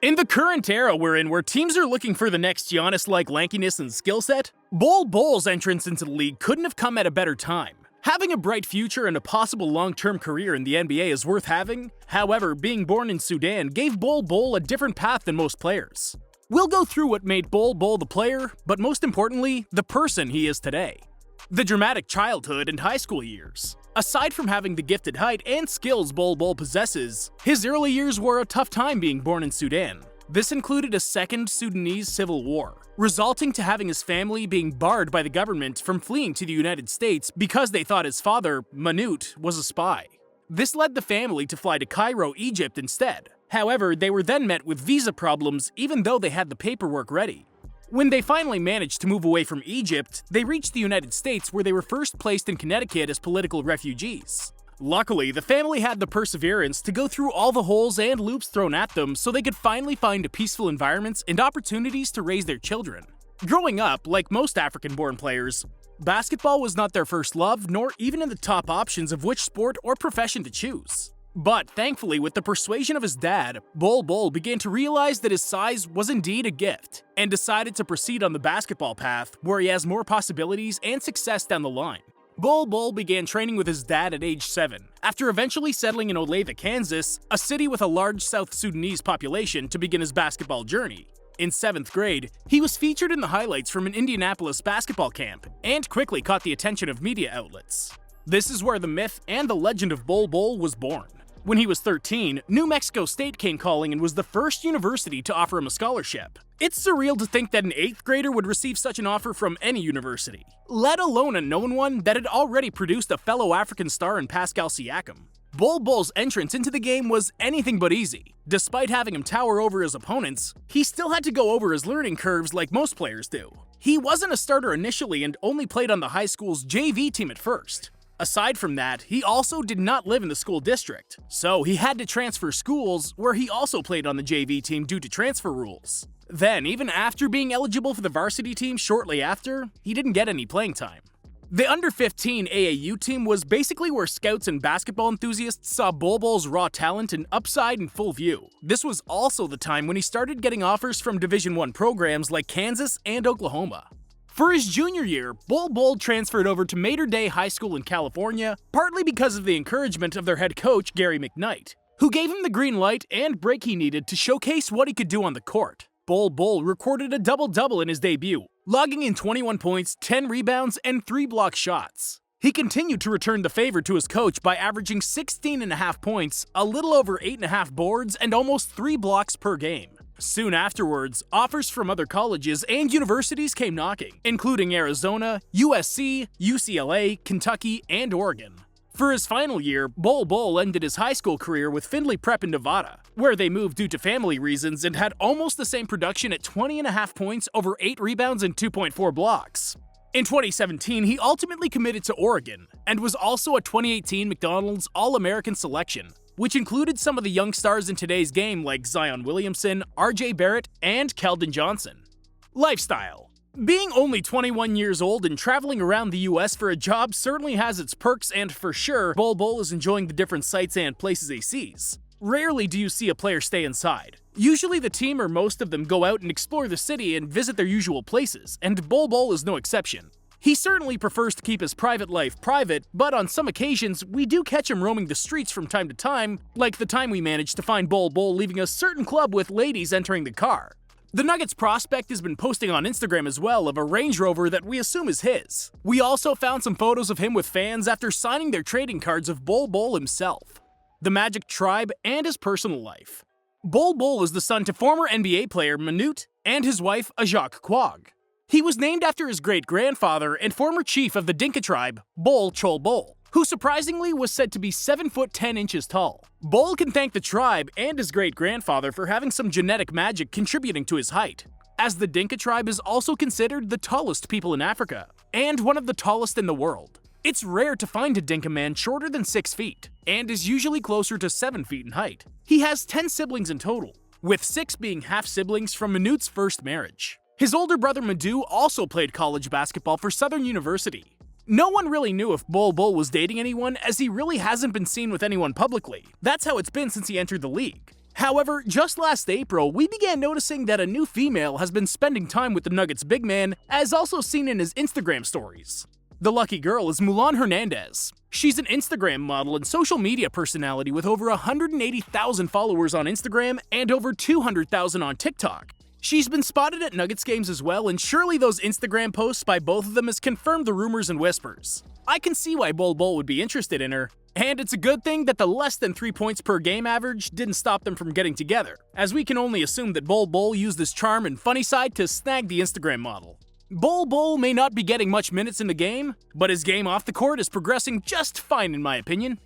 In the current era we're in, where teams are looking for the next Giannis-like lankiness and skill set, Bol Bol's entrance into the league couldn't have come at a better time. Having a bright future and a possible long-term career in the NBA is worth having. However, being born in Sudan gave Bol Bol a different path than most players. We'll go through what made Bol Bol the player, but most importantly, the person he is today. The dramatic childhood and high school years. Aside from having the gifted height and skills Bol Bol possesses, his early years were a tough time being born in Sudan. This included a second Sudanese civil war, resulting to having his family being barred by the government from fleeing to the United States because they thought his father, Manute, was a spy. This led the family to fly to Cairo, Egypt instead. However, they were then met with visa problems even though they had the paperwork ready. When they finally managed to move away from Egypt, they reached the United States, where they were first placed in Connecticut as political refugees. Luckily, the family had the perseverance to go through all the holes and loops thrown at them so they could finally find peaceful environments and opportunities to raise their children. Growing up, like most African-born players, basketball was not their first love, nor even in the top options of which sport or profession to choose. But thankfully, with the persuasion of his dad, Bol Bol began to realize that his size was indeed a gift, and decided to proceed on the basketball path, where he has more possibilities and success down the line. Bol Bol began training with his dad at age 7, after eventually settling in Olathe, Kansas, a city with a large South Sudanese population, to begin his basketball journey. In 7th grade, he was featured in the highlights from an Indianapolis basketball camp, and quickly caught the attention of media outlets. This is where the myth and the legend of Bol Bol was born. When he was 13, New Mexico State came calling and was the first university to offer him a scholarship. It's surreal to think that an 8th grader would receive such an offer from any university, let alone a known one that had already produced a fellow African star in Pascal Siakam. Bol Bol's entrance into the game was anything but easy. Despite having him tower over his opponents, he still had to go over his learning curves like most players do. He wasn't a starter initially and only played on the high school's JV team at first. Aside from that, he also did not live in the school district, so he had to transfer schools, where he also played on the JV team due to transfer rules. Then, even after being eligible for the varsity team shortly after, he didn't get any playing time. The under-15 AAU team was basically where scouts and basketball enthusiasts saw Bol Bol's raw talent and upside in full view. This was also the time when he started getting offers from Division I programs like Kansas and Oklahoma. For his junior year, Bol Bol transferred over to Mater Dei High School in California, partly because of the encouragement of their head coach, Gary McKnight, who gave him the green light and break he needed to showcase what he could do on the court. Bol Bol recorded a double-double in his debut, logging in 21 points, 10 rebounds, and 3 block shots. He continued to return the favor to his coach by averaging 16.5 points, a little over 8.5 boards, and almost 3 blocks per game. Soon afterwards, offers from other colleges and universities came knocking, including Arizona, USC, UCLA, Kentucky, and Oregon. For his final year, Bol Bol ended his high school career with Findlay Prep in Nevada, where they moved due to family reasons and had almost the same production at 20.5 points, over 8 rebounds, and 2.4 blocks. In 2017, he ultimately committed to Oregon, and was also a 2018 McDonald's All-American selection, which included some of the young stars in today's game like Zion Williamson, RJ Barrett, and Keldon Johnson. Lifestyle. Being only 21 years old and traveling around the US for a job certainly has its perks, and for sure, Bol Bol is enjoying the different sights and places he sees. Rarely do you see a player stay inside. Usually the team or most of them go out and explore the city and visit their usual places, and Bol Bol is no exception. He certainly prefers to keep his private life private, but on some occasions, we do catch him roaming the streets from time to time, like the time we managed to find Bol Bol leaving a certain club with ladies entering the car. The Nuggets prospect has been posting on Instagram as well of a Range Rover that we assume is his. We also found some photos of him with fans after signing their trading cards of Bol Bol himself, the Magic Tribe, and his personal life. Bol Bol is the son to former NBA player Manute and his wife Ajak Quag. He was named after his great-grandfather and former chief of the Dinka tribe, Bol Bol, who surprisingly was said to be 7 foot 10 inches tall. Bol can thank the tribe and his great-grandfather for having some genetic magic contributing to his height, as the Dinka tribe is also considered the tallest people in Africa, and one of the tallest in the world. It's rare to find a Dinka man shorter than 6 feet, and is usually closer to 7 feet in height. He has 10 siblings in total, with 6 being half-siblings from Manute's first marriage. His older brother Madu also played college basketball for Southern University. No one really knew if Bol Bol was dating anyone, as he really hasn't been seen with anyone publicly. That's how it's been since he entered the league. However, just last April, we began noticing that a new female has been spending time with the Nuggets big man, as also seen in his Instagram stories. The lucky girl is Mulan Hernandez. She's an Instagram model and social media personality with over 180,000 followers on Instagram and over 200,000 on TikTok. She's been spotted at Nuggets games as well, and surely those Instagram posts by both of them has confirmed the rumors and whispers. I can see why Bol Bol would be interested in her, and it's a good thing that the less than 3 points per game average didn't stop them from getting together, as we can only assume that Bol Bol used his charm and funny side to snag the Instagram model. Bol Bol may not be getting much minutes in the game, but his game off the court is progressing just fine in my opinion.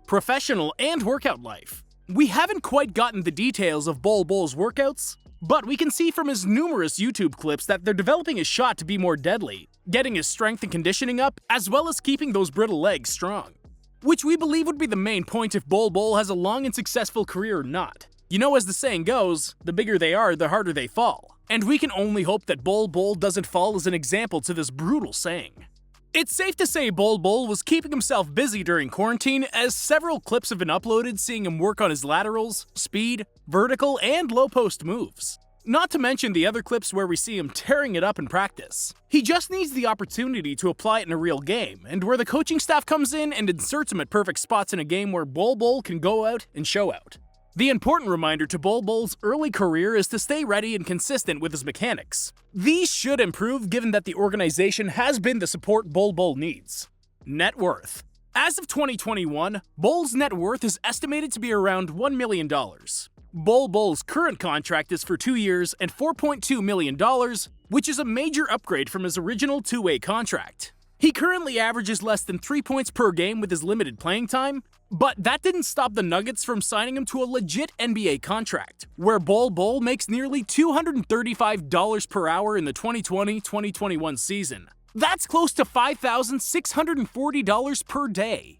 Professional and workout life. We haven't quite gotten the details of Bol Bol's workouts, but we can see from his numerous YouTube clips that they're developing his shot to be more deadly, getting his strength and conditioning up, as well as keeping those brittle legs strong. Which we believe would be the main point if Bol Bol has a long and successful career or not. You know, as the saying goes, the bigger they are, the harder they fall. And we can only hope that Bol Bol doesn't fall as an example to this brutal saying. It's safe to say Bol Bol was keeping himself busy during quarantine, as several clips have been uploaded seeing him work on his laterals, speed, vertical, and low post moves. Not to mention the other clips where we see him tearing it up in practice. He just needs the opportunity to apply it in a real game, and where the coaching staff comes in and inserts him at perfect spots in a game where Bol Bol can go out and show out. The important reminder to Bol Bol's early career is to stay ready and consistent with his mechanics. These should improve given that the organization has been the support Bol Bol needs. Net worth. As of 2021, Bol's net worth is estimated to be around $1 million. Bol Bol's current contract is for 2 years and $4.2 million, which is a major upgrade from his original two-way contract. He currently averages less than 3 points per game with his limited playing time, but that didn't stop the Nuggets from signing him to a legit NBA contract, where Bol Bol makes nearly $235 per hour in the 2020-2021 season. That's close to $5,640 per day.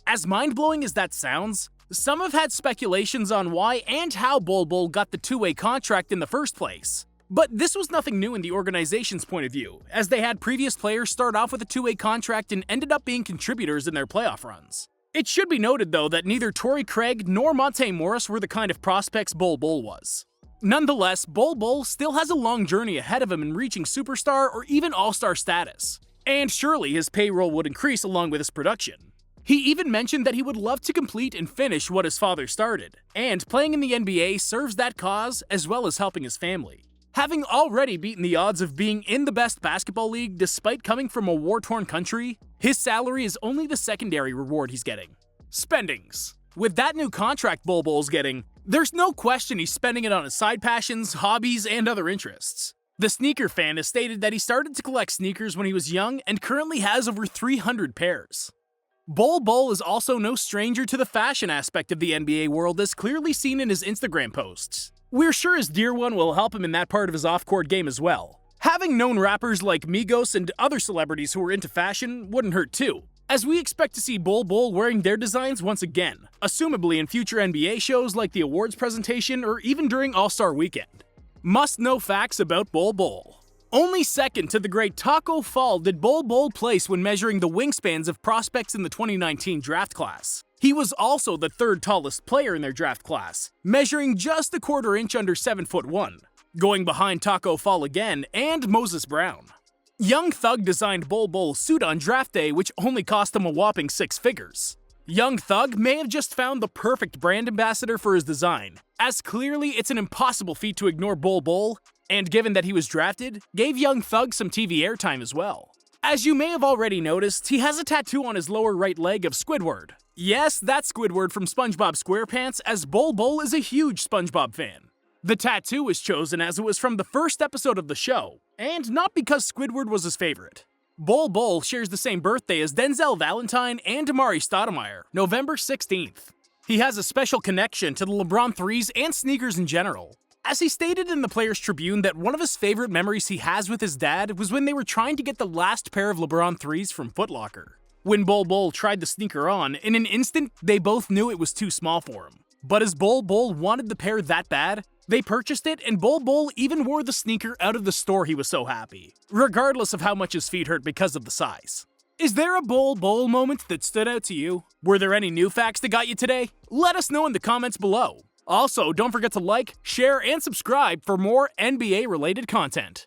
As mind-blowing as that sounds, some have had speculations on why and how Bol Bol got the two-way contract in the first place. But this was nothing new in the organization's point of view, as they had previous players start off with a two-way contract and ended up being contributors in their playoff runs. It should be noted, though, that neither Torrey Craig nor Monte Morris were the kind of prospects Bol Bol was. Nonetheless, Bol Bol still has a long journey ahead of him in reaching superstar or even all-star status, and surely his payroll would increase along with his production. He even mentioned that he would love to complete and finish what his father started, and playing in the NBA serves that cause as well as helping his family. Having already beaten the odds of being in the best basketball league despite coming from a war-torn country, his salary is only the secondary reward he's getting. Spendings. With that new contract Bol Bol's getting, there's no question he's spending it on his side passions, hobbies, and other interests. The sneaker fan has stated that he started to collect sneakers when he was young and currently has over 300 pairs. Bol Bol is also no stranger to the fashion aspect of the NBA world, as clearly seen in his Instagram posts. We're sure his dear one will help him in that part of his off-court game as well. Having known rappers like Migos and other celebrities who are into fashion wouldn't hurt too, as we expect to see Bol Bol wearing their designs once again, assumably in future NBA shows like the awards presentation or even during All-Star Weekend. Must-know facts about Bol Bol. Only second to the great Taco Fall did Bol Bol place when measuring the wingspans of prospects in the 2019 draft class. He was also the third tallest player in their draft class, measuring just a quarter inch under 7'1", going behind Taco Fall again and Moses Brown. Young Thug designed Bol Bol's suit on draft day, which only cost him a whopping 6 figures. Young Thug may have just found the perfect brand ambassador for his design, as clearly it's an impossible feat to ignore Bol Bol, and given that he was drafted, gave Young Thug some TV airtime as well. As you may have already noticed, he has a tattoo on his lower right leg of Squidward. Yes, that's Squidward from SpongeBob SquarePants, as Bol Bol is a huge SpongeBob fan. The tattoo was chosen as it was from the first episode of the show, and not because Squidward was his favorite. Bol Bol shares the same birthday as Denzel Valentine and Amari Stoudemire, November 16th. He has a special connection to the LeBron 3s and sneakers in general, as he stated in the Players Tribune that one of his favorite memories he has with his dad was when they were trying to get the last pair of LeBron 3s from Foot Locker. When Bol Bol tried the sneaker on, in an instant, they both knew it was too small for him. But as Bol Bol wanted the pair that bad, they purchased it, and Bol Bol even wore the sneaker out of the store. He was so happy, regardless of how much his feet hurt because of the size. Is there a Bol Bol moment that stood out to you? Were there any new facts that got you today? Let us know in the comments below. Also, don't forget to like, share, and subscribe for more NBA-related content.